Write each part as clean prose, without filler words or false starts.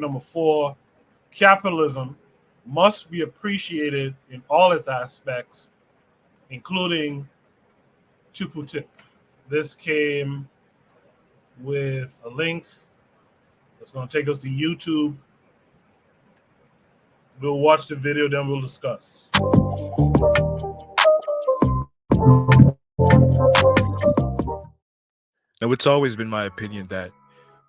Number 4, capitalism must be appreciated in all its aspects, including TIPPU TIP. This came with a link that's going to take us to YouTube. We'll watch the video, then we'll discuss. Now, it's always been my opinion that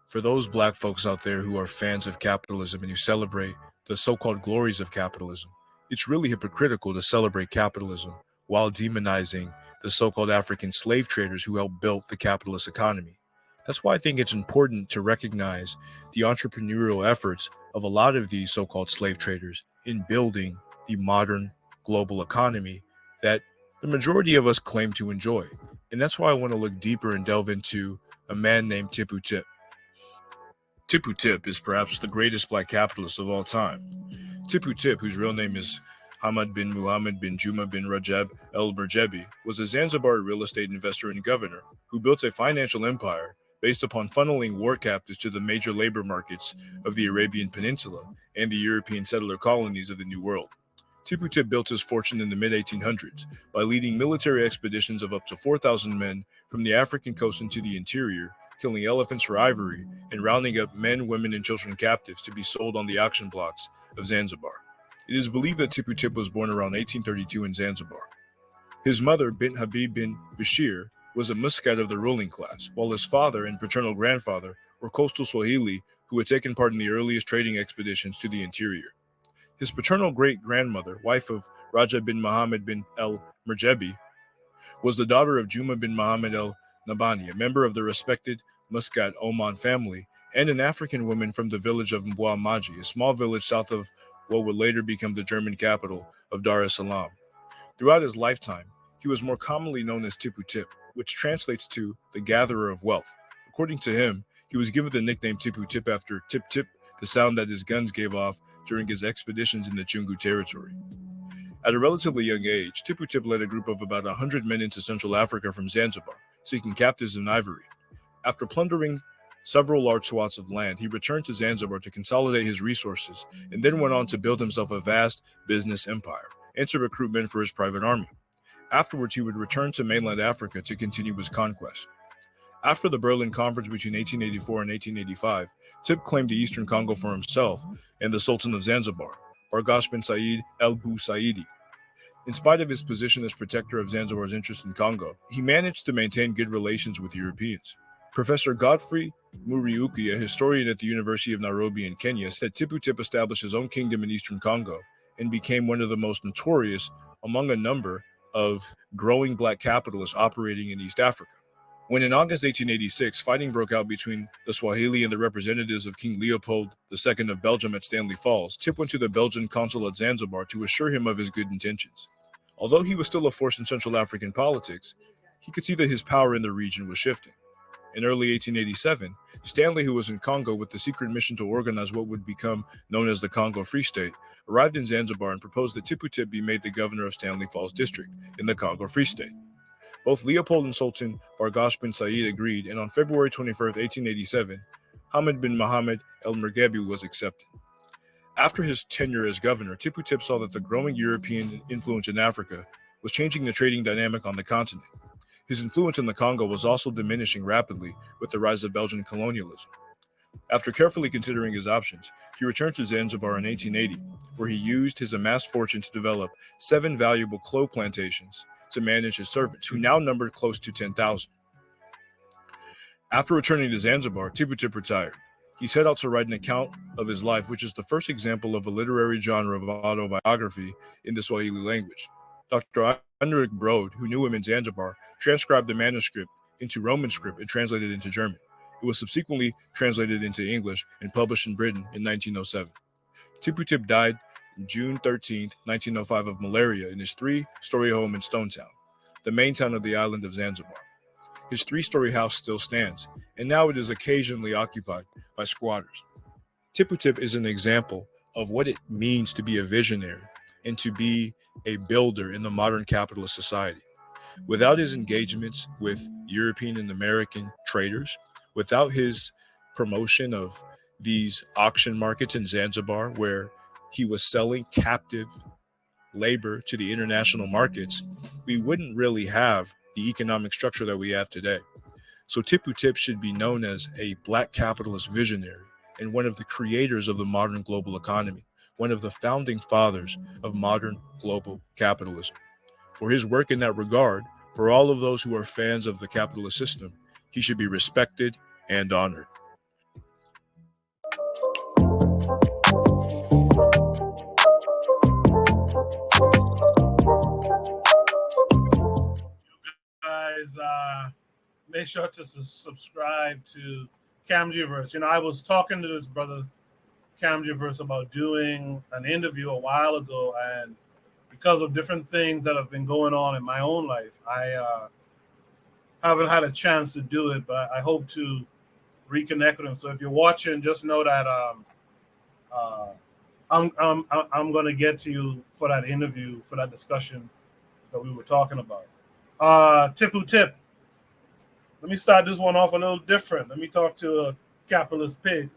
for those black folks out there who are fans of capitalism and who celebrate the so-called glories of capitalism, it's really hypocritical to celebrate capitalism while demonizing the so-called African slave traders who helped build the capitalist economy. That's why I think it's important to recognize the entrepreneurial efforts of a lot of these so-called slave traders in building the modern global economy that the majority of us claim to enjoy. And that's why I want to look deeper and delve into a man named TIPPU TIP. TIPPU TIP is perhaps the greatest black capitalist of all time. TIPPU TIP, whose real name is Hamad bin Muhammad bin Juma bin Rajab El Merjebi, was a Zanzibari real estate investor and governor who built a financial empire based upon funneling war captives to the major labor markets of the Arabian Peninsula and the European settler colonies of the New World. TIPPU TIP built his fortune in the mid-1800s by leading military expeditions of up to 4,000 men from the African coast into the interior, killing elephants for ivory, and rounding up men, women, and children captives to be sold on the auction blocks of Zanzibar. It is believed that TIPPU TIP was born around 1832 in Zanzibar. His mother, Bint Habib bin Bashir, was a Muscat of the ruling class, while his father and paternal grandfather were coastal Swahili who had taken part in the earliest trading expeditions to the interior. His paternal great-grandmother, wife of Raja bin Muhammad bin El Merjebi, was the daughter of Juma bin Muhammad El Nabani, a member of the respected Muscat Oman family, and an African woman from the village of Mbwa Maji, a small village south of what would later become the German capital of Dar es Salaam. Throughout his lifetime, he was more commonly known as TIPPU TIP, which translates to the gatherer of wealth. According to him, he was given the nickname TIPPU TIP after tip tip, the sound that his guns gave off during his expeditions in the Chungu territory. At a relatively young age, TIPPU TIP led a group of about 100 men into Central Africa from Zanzibar, seeking captives in ivory. After plundering several large swaths of land, he returned to Zanzibar to consolidate his resources and then went on to build himself a vast business empire and to recruit men for his private army. Afterwards, he would return to mainland Africa to continue his conquest. After the Berlin Conference between 1884 and 1885, Tip claimed the Eastern Congo for himself and the Sultan of Zanzibar, Bargash bin Said El Busaidi. In spite of his position as protector of Zanzibar's interest in Congo, he managed to maintain good relations with Europeans. Professor Godfrey Muriuki, a historian at the University of Nairobi in Kenya, said TIPPU TIP established his own kingdom in Eastern Congo and became one of the most notorious among a number of growing black capitalists operating in East Africa. When in August 1886, fighting broke out between the Swahili and the representatives of King Leopold II of Belgium at Stanley Falls, Tip went to the Belgian consul at Zanzibar to assure him of his good intentions. Although he was still a force in Central African politics, he could see that his power in the region was shifting. In early 1887, Stanley, who was in Congo with the secret mission to organize what would become known as the Congo Free State, arrived in Zanzibar and proposed that TIPPU TIP be made the governor of Stanley Falls District in the Congo Free State. Both Leopold and Sultan Bargash bin Said agreed, and on February 21, 1887, Hamad bin Muhammad El Merjebi was accepted. After his tenure as governor, TIPPU TIP saw that the growing European influence in Africa was changing the trading dynamic on the continent. His influence in the Congo was also diminishing rapidly with the rise of Belgian colonialism. After carefully considering his options, he returned to Zanzibar in 1880, where he used his amassed fortune to develop 7 valuable clove plantations to manage his servants, who now numbered close to 10,000. After returning to Zanzibar, TIPPU TIP retired. He set out to write an account of his life, which is the first example of a literary genre of autobiography in the Swahili language. Dr. Heinrich Brode, who knew him in Zanzibar, transcribed the manuscript into Roman script and translated it into German. It was subsequently translated into English and published in Britain in 1907. TIPPU TIP died June 13, 1905 of malaria in his 3-story home in Stonetown, the main town of the island of Zanzibar. His 3-story house still stands, and now it is occasionally occupied by squatters. TIPPU TIP is an example of what it means to be a visionary and to be a builder in the modern capitalist society. Without his engagements with European and American traders, without his promotion of these auction markets in Zanzibar where he was selling captive labor to the international markets, we wouldn't really have the economic structure that we have today. So TIPPU TIP should be known as a black capitalist visionary and one of the creators of the modern global economy, one of the founding fathers of modern global capitalism. For his work in that regard, for all of those who are fans of the capitalist system, he should be respected and honored. Guys, make sure to subscribe to Camgiverse. You know, I was talking to this brother Camgiverse about doing an interview a while ago, and because of different things that have been going on in my own life, I haven't had a chance to do it, but I hope to reconnect with him. So if you're watching, just know that uh, I'm going to get to you for that interview, for that discussion that we were talking about. TIPPU TIP. Let me start this one off a little different. Let me talk to a capitalist pig.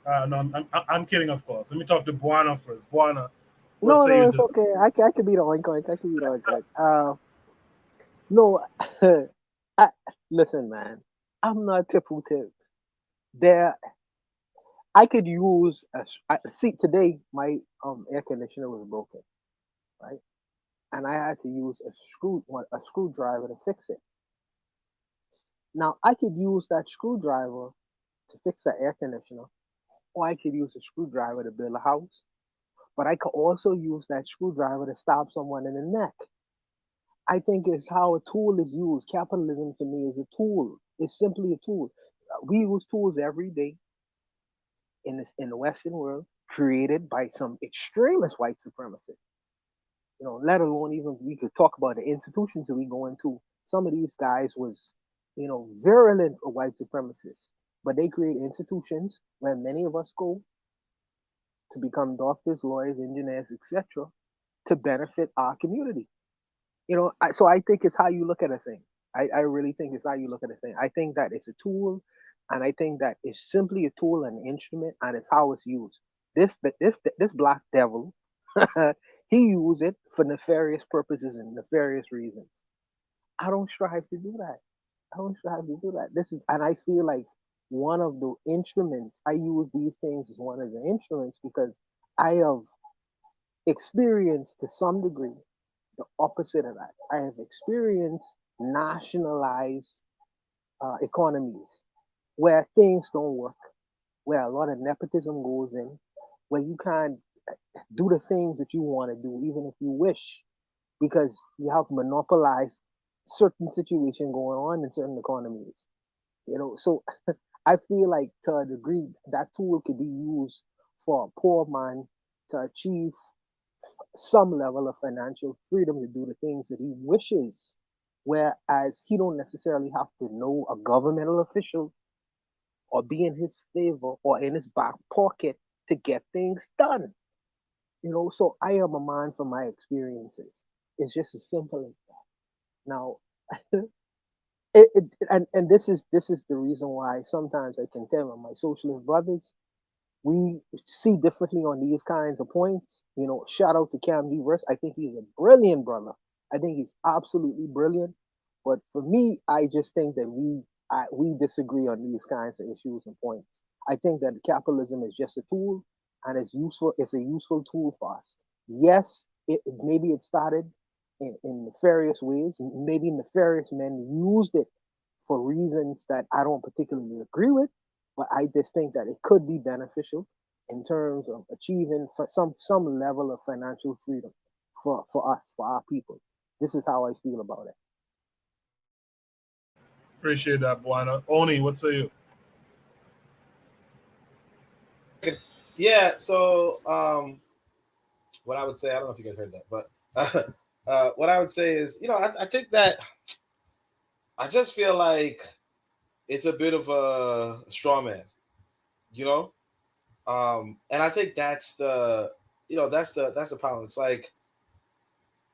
No, I'm kidding, of course. Let me talk to Buana first. Buana, what No, say no, you it's to? okay. I could be the oink. I could be the oink. No, I, listen, man. I'm not tipple tips. There, I could use see today my air conditioner was broken, right? And I had to use a screwdriver to fix it. Now I could use that screwdriver to fix the air conditioner, or I could use a screwdriver to build a house. But I could also use that screwdriver to stab someone in the neck. I think it's how a tool is used. Capitalism to me is a tool. It's simply a tool. We use tools every day in the Western world, created by some extremist white supremacists. You know, let alone even we could talk about the institutions that we go into. Some of these guys was, virulent white supremacists, but they create institutions where many of us go to become doctors, lawyers, engineers, etc., to benefit our community. So I think it's how you look at a thing. I really think it's how you look at a thing. I think that it's a tool, and I think that it's simply a tool and an instrument, and it's how it's used. This black devil, he used it for nefarious purposes and nefarious reasons. I don't strive to do that. I don't strive to do that. And I feel like one of the instruments I use these things as one of the instruments because I have experienced to some degree the opposite of that. I have experienced nationalized economies where things don't work, where a lot of nepotism goes in, where you can't do the things that you want to do, even if you wish, because you have monopolized certain situation going on in certain economies. So I feel like to a degree that tool could be used for a poor man to achieve some level of financial freedom to do the things that he wishes, whereas he don't necessarily have to know a governmental official or be in his favor or in his back pocket to get things done. So I am a man from my experiences. It's just as simple as that. Now, and this is the reason why sometimes I contend with my socialist brothers. We see differently on these kinds of points. Shout out to Cam Verse. I think he's a brilliant brother. I think he's absolutely brilliant. But for me, I just think that we disagree on these kinds of issues and points. I think that capitalism is just a tool, and it's useful. It's a useful tool for us. Yes, maybe it started in nefarious ways. Maybe nefarious men used it for reasons that I don't particularly agree with, but I just think that it could be beneficial in terms of achieving some level of financial freedom for us, for our people. This is how I feel about it. Appreciate that, Buana. Oni, what say you? Yeah, so what I would say, I don't know if you guys heard that, but what I would say is, I think that I just feel like it's a bit of a straw man, you know? And I think that's that's the problem. It's like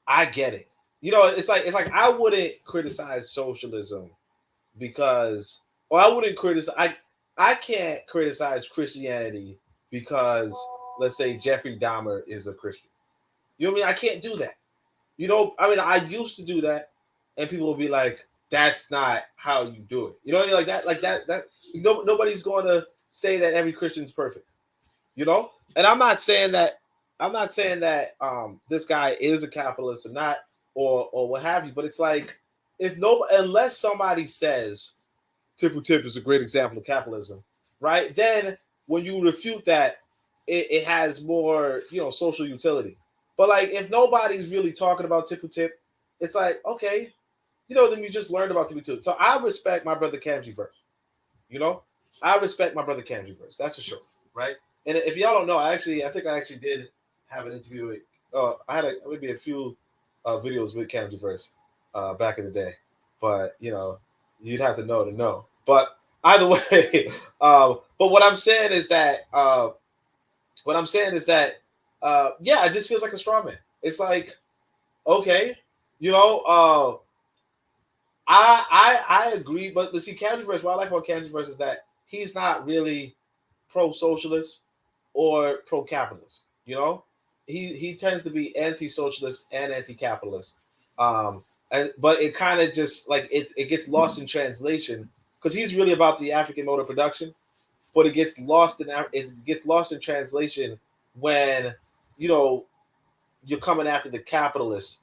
I get it. It's like I wouldn't criticize socialism because or I wouldn't criticize I can't criticize Christianity because, let's say, Jeffrey Dahmer is a Christian. You know what I mean? I can't do that. You know, I mean, I used to do that, and people will be like, "That's not how you do it." You know what I mean? Like that. Nobody's going to say that every Christian's perfect. You know, and I'm not saying that. This guy is a capitalist or not, or what have you. But it's like, unless somebody says TIPPU TIP is a great example of capitalism, right? Then when you refute that, it has more, social utility. But like, if nobody's really talking about TIPPU TIP, it's like, okay, then you just learned about TIPPU TIP. So I respect my brother Kamji verse. I respect my brother Kamji verse. That's for sure, right? And if y'all don't know, I think I actually did have an interview with. I had maybe a few videos with Kamji verse back in the day, but you'd have to know. But either way, but what I'm saying is that yeah, it just feels like a straw man. It's like, okay, I agree, but see, Kamji verse. What I like about Kamji verse is that he's not really pro-socialist or pro-capitalist. He tends to be anti-socialist and anti-capitalist. But it kind of just like it gets lost in translation because he's really about the African mode of production, but it gets lost in translation when you're coming after the capitalists,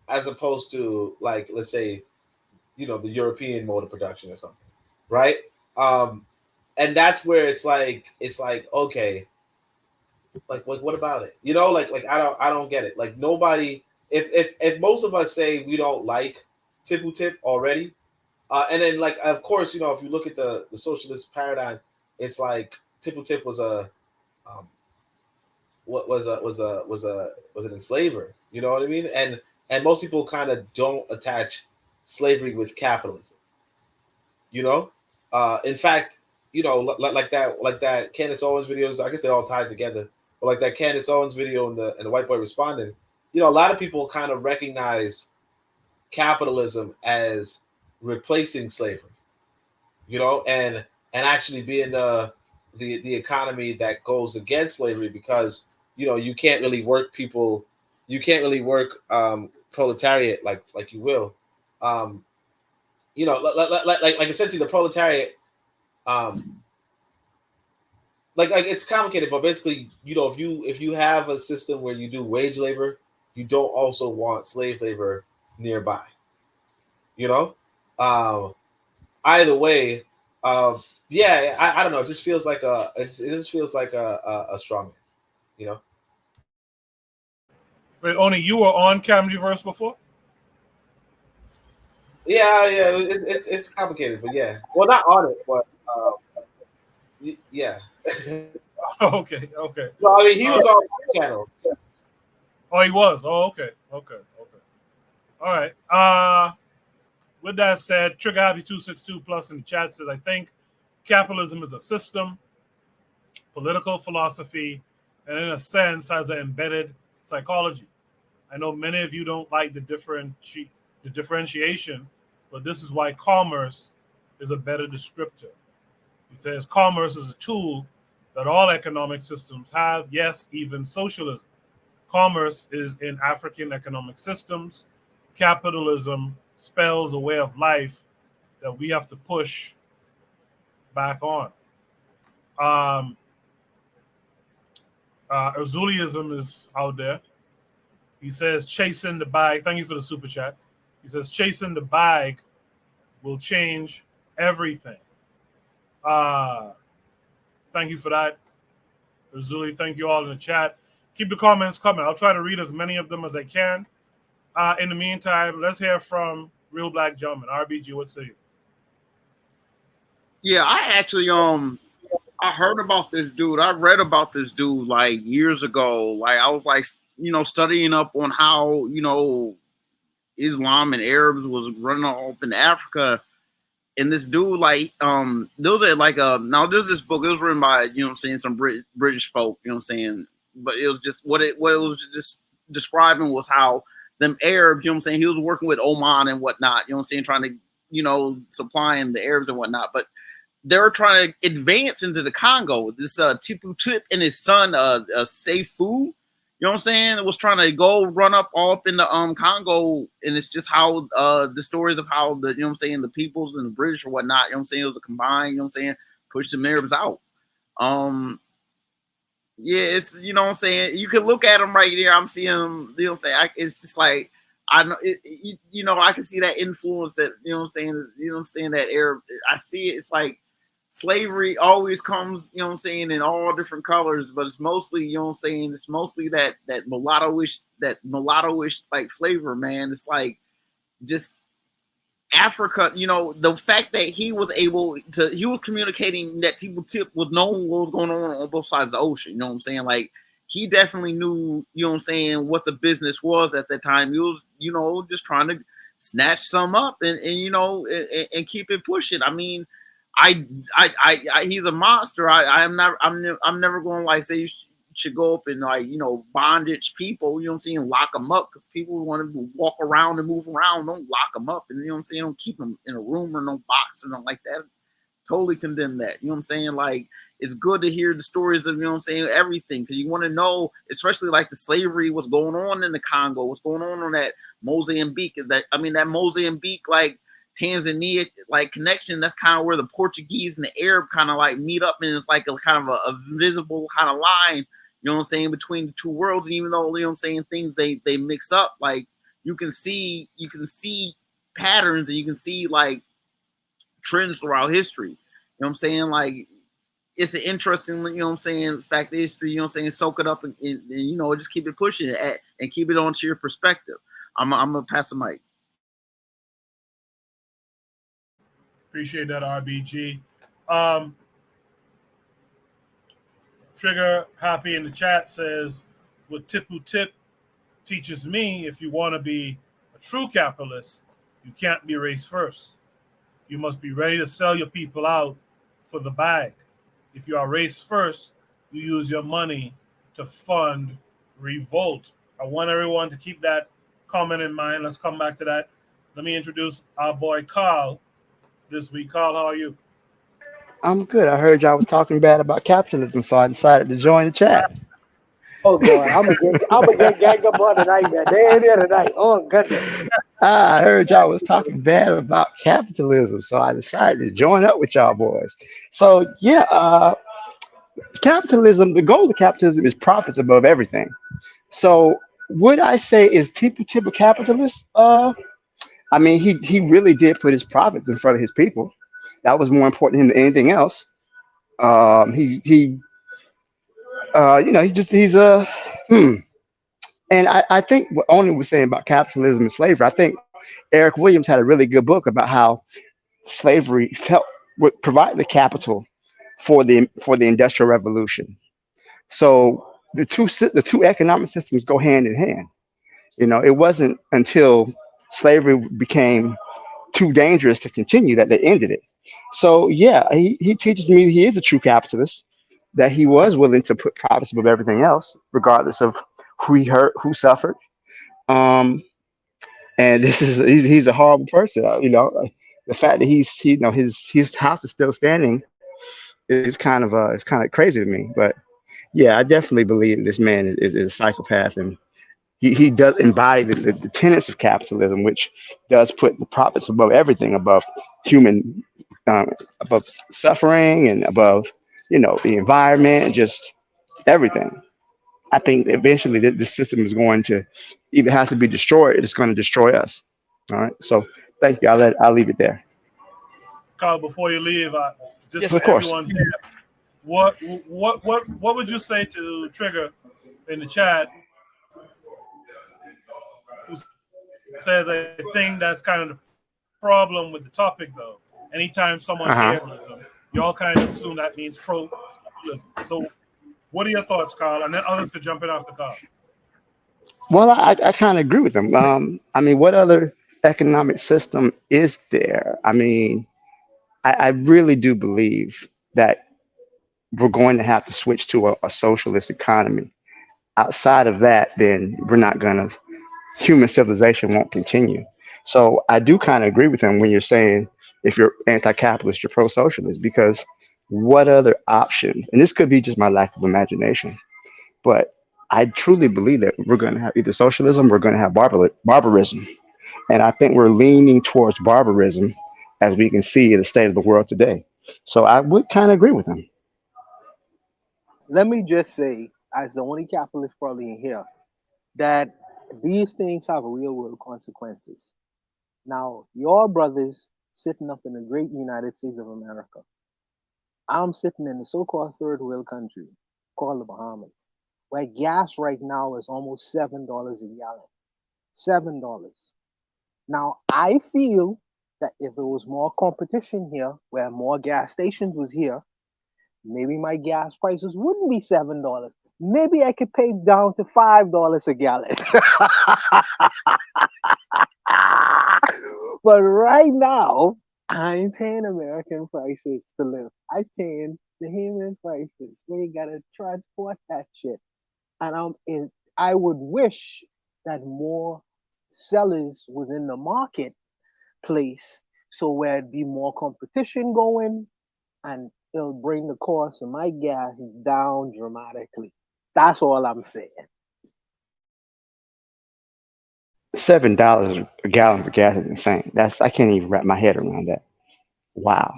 as opposed to, like, let's say, the European mode of production or something, right? And that's where it's like okay, like what about it? Like I don't get it. Like, nobody. If most of us say we don't like TIPPU TIP already, and then, like, of course, if you look at the socialist paradigm, it's like TIPPU TIP was an enslaver. You know what I mean? And most people kind of don't attach slavery with capitalism. In fact, like that Candace Owens videos. I guess they're all tied together. But like that Candace Owens video and the white boy responding, a lot of people kind of recognize capitalism as replacing slavery, and actually being the economy that goes against slavery, because you can't really work people, proletariat like you will, like essentially the proletariat, like it's complicated, but basically, if you have a system where you do wage labor, you don't also want slave labor nearby. Either way, yeah, I don't know. It just feels like a straw man. Wait, only you were on Kamji verse before? Yeah, it's complicated, but yeah. Well, not on it, but yeah. Okay. No, I mean, he was on my channel. Oh, he was. Oh, okay. All right. With that said, Trigger Happy 262 plus in the chat says, I think capitalism is a system, political philosophy, and in a sense has an embedded psychology. I know many of you don't like the differentiation, but this is why commerce is a better descriptor. He says commerce is a tool that all economic systems have, yes, even socialism. Commerce is in African economic systems. Capitalism spells a way of life that we have to push back on. Erzuliism is out there. He says chasing the bag. Thank you for the super chat. He says chasing the bag will change everything. Thank you for that, Erzuli. Thank you all in the chat. Keep the comments coming. I'll try to read as many of them as I can. In the meantime, let's hear from Real Black Gentleman. RBG, what say you? Yeah, I actually I heard about this dude. I read about this dude like years ago. Like I was like, studying up on how, Islam and Arabs was running up in Africa. And this dude, like, those are like now there's this book, it was written by, some British folk, but it was just what it was just describing was how them Arabs, he was working with Oman and whatnot, trying to, supplying the Arabs and whatnot. But they're trying to advance into the Congo. This TIPPU TIP and his son, Seifu, you know what I'm saying, was trying to go run up all up in the Congo, and it's just how the stories of how the, you know what I'm saying, the peoples and the British or whatnot, you know what I'm saying, it was a combined, you know what I'm saying, push the Arabs out. Yeah, it's, you know what I'm saying, you can look at them right there. I'm seeing them, you know what I'm saying, it's just like, I know you know, I can see that influence, that, you know what I'm saying, you know what I'm saying, that Arab, I see it. It's like slavery always comes, you know what I'm saying, in all different colors, but it's mostly, you know what I'm saying, it's mostly that mulatto-ish like flavor, man. It's like just Africa, you know, the fact that he was communicating that TIPPU TIP was knowing what was going on both sides of the ocean, you know what I'm saying? Like, he definitely knew, you know what I'm saying, what the business was at that time. He was, you know, just trying to snatch some up and you know, and keep it pushing. I mean, he's a monster. I'm never going to like say you should go up and, like, you know, bondage people, you know what I'm saying, lock them up, because people want to walk around and move around. Don't lock them up, and, you know what I'm saying, don't keep them in a room or no box or nothing like that. Totally condemn that. You know what I'm saying? Like, it's good to hear the stories of, you know what I'm saying, everything, because you want to know, especially like the slavery, what's going on in the Congo, what's going on that Mozambique, that Mozambique, like Tanzania, like connection. That's kind of where the Portuguese and the Arab kind of like meet up, and it's like a kind of a visible kind of line, you know what I'm saying, between the two worlds. And even though, you know what I'm saying, things they mix up, like you can see patterns, and you can see like trends throughout history. You know what I'm saying? Like, it's an interesting, you know what I'm saying, fact of history, you know what I'm saying, soak it up and you know, just keep it pushing it and keep it onto your perspective. I'm gonna pass the mic. Appreciate that, RBG. Trigger Happy in the chat says, what TIPPU TIP teaches me, if you want to be a true capitalist, you can't be race first. You must be ready to sell your people out for the bag. If you are race first, you use your money to fund revolt. I want everyone to keep that comment in mind. Let's come back to that. Let me introduce our boy Carl this week. Carl, how are you? I'm good. I heard y'all was talking bad about capitalism, so I decided to join the chat. Oh God, I'm gonna get gagged up on tonight, man. They ain't here tonight. Oh goodness. I heard y'all was talking bad about capitalism, so I decided to join up with y'all boys. So yeah, capitalism. The goal of capitalism is profits above everything. So would I say is TIPPU TIP a capitalist? I mean, he really did put his profits in front of his people. That was more important to him than anything else. He you know, he's a And I think what only was saying about capitalism and slavery, I think Eric Williams had a really good book about how slavery would provide the capital for the Industrial Revolution. So the two economic systems go hand in hand. You know, it wasn't until slavery became too dangerous to continue that they ended it. So yeah, he teaches me he is a true capitalist, that he was willing to put profits above everything else, regardless of who he hurt, who suffered. Um, and he's a horrible person. You know, the fact that you know, his house is still standing is kind of crazy to me. But yeah, I definitely believe this man is a psychopath, and he does embody the tenets of capitalism, which does put the profits above everything, above human, above suffering, and above, you know, the environment, and just everything. I think eventually the system is going to either has to be destroyed, or it's going to destroy us. All right. So thank you. I'll leave it there. Carl, before you leave, just Yes, for of course. everyone here, what would you say to Trigger in the chat, who says a thing that's kind of the problem with the topic, though? Anytime someone Uh-huh. capitalism, you all kind of assume that means pro-capitalism. So what are your thoughts, Carl? And then others could jump in after Carl. Well, I kind of agree with him. I mean, what other economic system is there? I mean, I really do believe that we're going to have to switch to a socialist economy. Outside of that, then we're not going to, human civilization won't continue. So I do kind of agree with him when you're saying if you're anti-capitalist, you're pro-socialist, because what other option? And this could be just my lack of imagination, but I truly believe that we're going to have either socialism, we're going to have barbarism. And I think we're leaning towards barbarism as we can see in the state of the world today. So I would kind of agree with him. Let me just say, as the only capitalist probably in here, that these things have real world consequences. Now, your brothers sitting up in the great United States of America. I'm sitting in the so-called third world country called the Bahamas, where gas right now is almost $7 a gallon. $7. Now, I feel that if there was more competition here, where more gas stations was here, maybe my gas prices wouldn't be $7. Maybe I could pay down to $5 a gallon. But right now, I'm paying American prices to live. I'm paying the human prices. We gotta transport that shit. And I would wish that more sellers was in the marketplace so where it'd be more competition going and it'll bring the cost of my gas down dramatically. That's all I'm saying. $7 a gallon for gas is insane. I can't even wrap my head around that. Wow.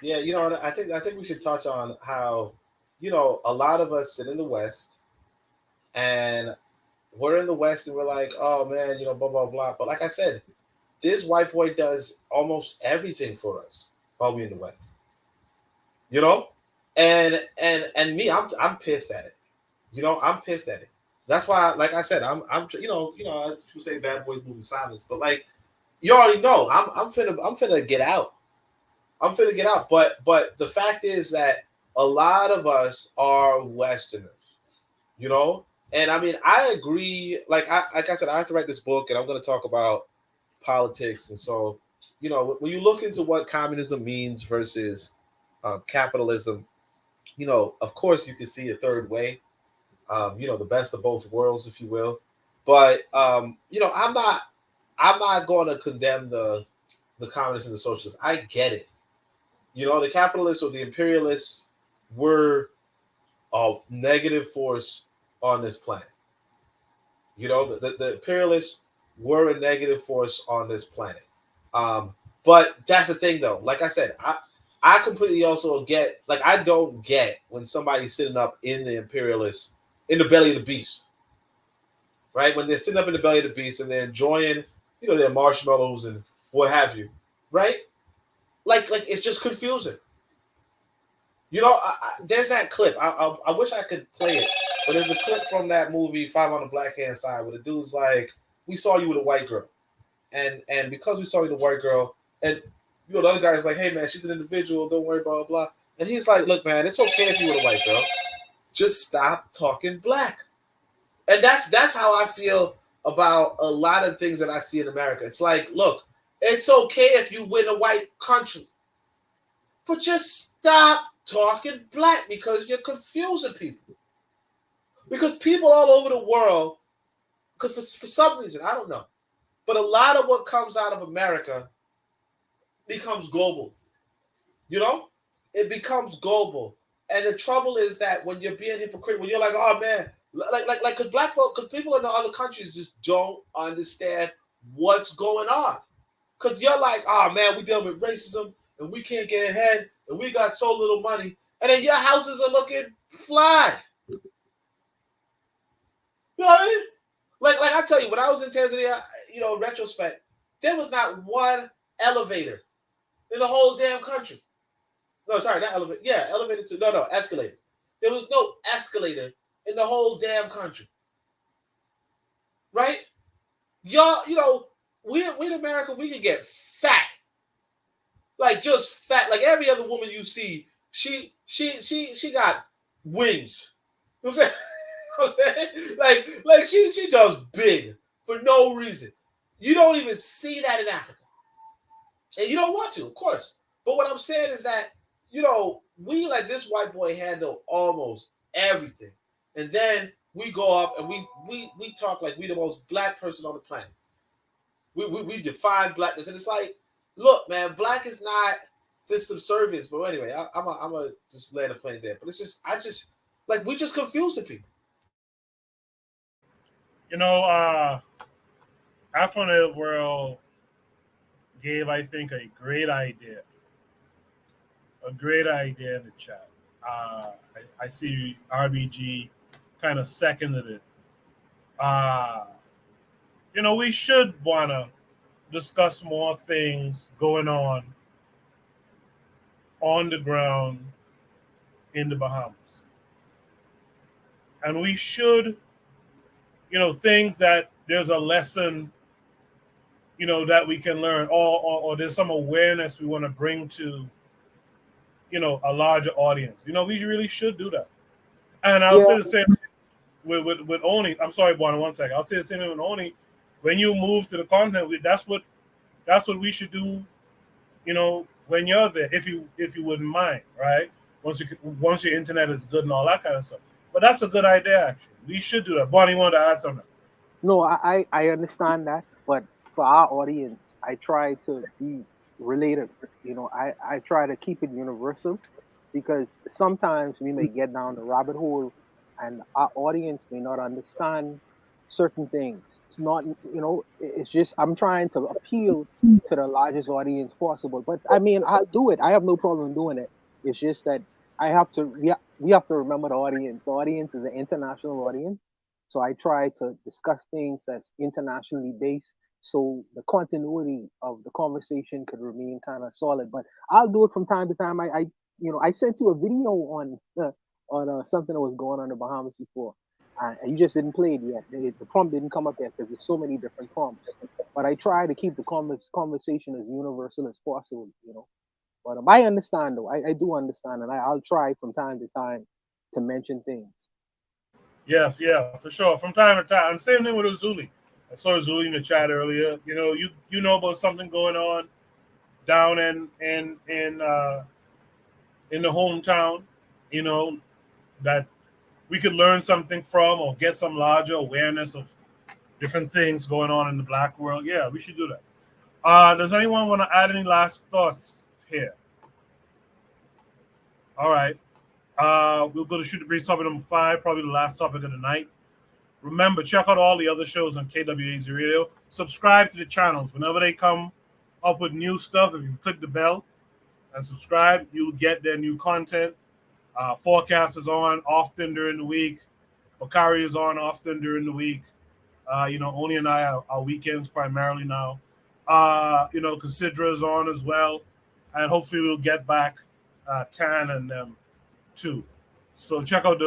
Yeah, I think we should touch on how, a lot of us sit in the West and we're in the West and we're like, oh man, blah blah blah. But like I said, this white boy does almost everything for us while we're in the West. You know? And me, I'm pissed at it. I'm pissed at it. That's why, like I said, I'm as people say bad boys move in silence, but like you already know, I'm finna get out. I'm finna get out. But the fact is that a lot of us are Westerners, And I mean, I agree. Like I said, I have to write this book, and I'm going to talk about politics. And so, when you look into what communism means versus capitalism, of course, you can see a third way. The best of both worlds, if you will. But I'm not going to condemn the communists and the socialists. I get it. The capitalists or the imperialists were a negative force on this planet. The imperialists were a negative force on this planet. But that's the thing, though. Like I said, I completely also get, like, I don't get when somebody's sitting up in the imperialist, in the belly of the beast, right? When they're sitting up in the belly of the beast and they're enjoying, their marshmallows and what have you, right? Like it's just confusing. There's that clip. I wish I could play it, but there's a clip from that movie Five on the Black Hand Side where the dude's like, "We saw you with a white girl, and because we saw you with a white girl, and the other guy's like, hey man, she's an individual. Don't worry, blah blah blah." And he's like, "Look, man, it's okay if you with a white girl. Just stop talking black." And that's how I feel about a lot of things that I see in America. It's like, look, it's okay if you win a white country, but just stop talking black because you're confusing people. Because people all over the world, because for some reason, I don't know, but a lot of what comes out of America becomes global. It becomes global. And the trouble is that when you're being hypocritical, when you're like, oh man, like, because black folk, because people in the other countries just don't understand what's going on. Because you're like, oh man, we dealing with racism and we can't get ahead and we got so little money. And then your houses are looking fly. You know what I mean? Like I tell you, when I was in Tanzania, retrospect, there was not one elevator in the whole damn country. No, sorry, not elevator. Yeah, elevator too. No, escalator. There was no escalator in the whole damn country. Right? Y'all, we in America, we can get fat. Like just fat. Like every other woman you see, she got wings. You know what I'm saying? Like she just big for no reason. You don't even see that in Africa. And you don't want to, of course. But what I'm saying is that, we let this white boy handle almost everything. And then we go up and we talk like we the most black person on the planet. We define blackness. And it's like, look, man, black is not this subservience. But anyway, I'm gonna just lay the plane there. But it's just, we just confusing people. You know, Afro World gave, I think, a great idea in the chat. I see RBG kind of seconded it. You know, we should want to discuss more things going on the ground in the Bahamas. And we should, you know, things that there's a lesson, you know, that we can learn, or there's some awareness we want to bring to, you know, a larger audience. You know, we really should do that. And I'll say the same with Oni. I'm sorry, Bonnie, 1 second. I'll say the same thing with Oni. When you move to the continent, that's what we should do, you know, when you're there, if you wouldn't mind, right? Once your internet is good and all that kind of stuff. But that's a good idea, actually. We should do that. Bonnie, you want to add something? No, I understand that, but for our audience, I try to be related. You know, I try to keep it universal, because sometimes we may get down the rabbit hole and our audience may not understand certain things. It's not, you know, it's just I'm trying to appeal to the largest audience possible. But I mean, I'll do it. I have no problem doing it. It's just that we have to remember the audience. The audience is an international audience. So I try to discuss things that's internationally based, so the continuity of the conversation could remain kind of solid. But I'll do it from time to time. I sent you a video on something that was going on in the Bahamas before. And you just didn't play it yet. The prompt didn't come up yet because there's so many different prompts. But I try to keep the conversation as universal as possible, you know. But I understand, though. I do understand, and I'll try from time to time to mention things. Yeah, for sure. From time to time. Same thing with Uzuli. I saw Uzuli in the chat earlier. You know, you know about something going on down in the hometown, you know, that we could learn something from or get some larger awareness of different things going on in the black world. Yeah, we should do that. Does anyone want to add any last thoughts here? All right. We'll go to Shoot the Breeze topic number 5, probably the last topic of the night. Remember, check out all the other shows on KWAZ Radio. Subscribe to the channels. Whenever they come up with new stuff, if you click the bell and subscribe, you'll get their new content. 4Kast is on often during the week. Bakari is on often during the week. You know, Oni and I are weekends primarily now. You know, Cassidra is on as well. And hopefully we'll get back Tan and them too. So check out those.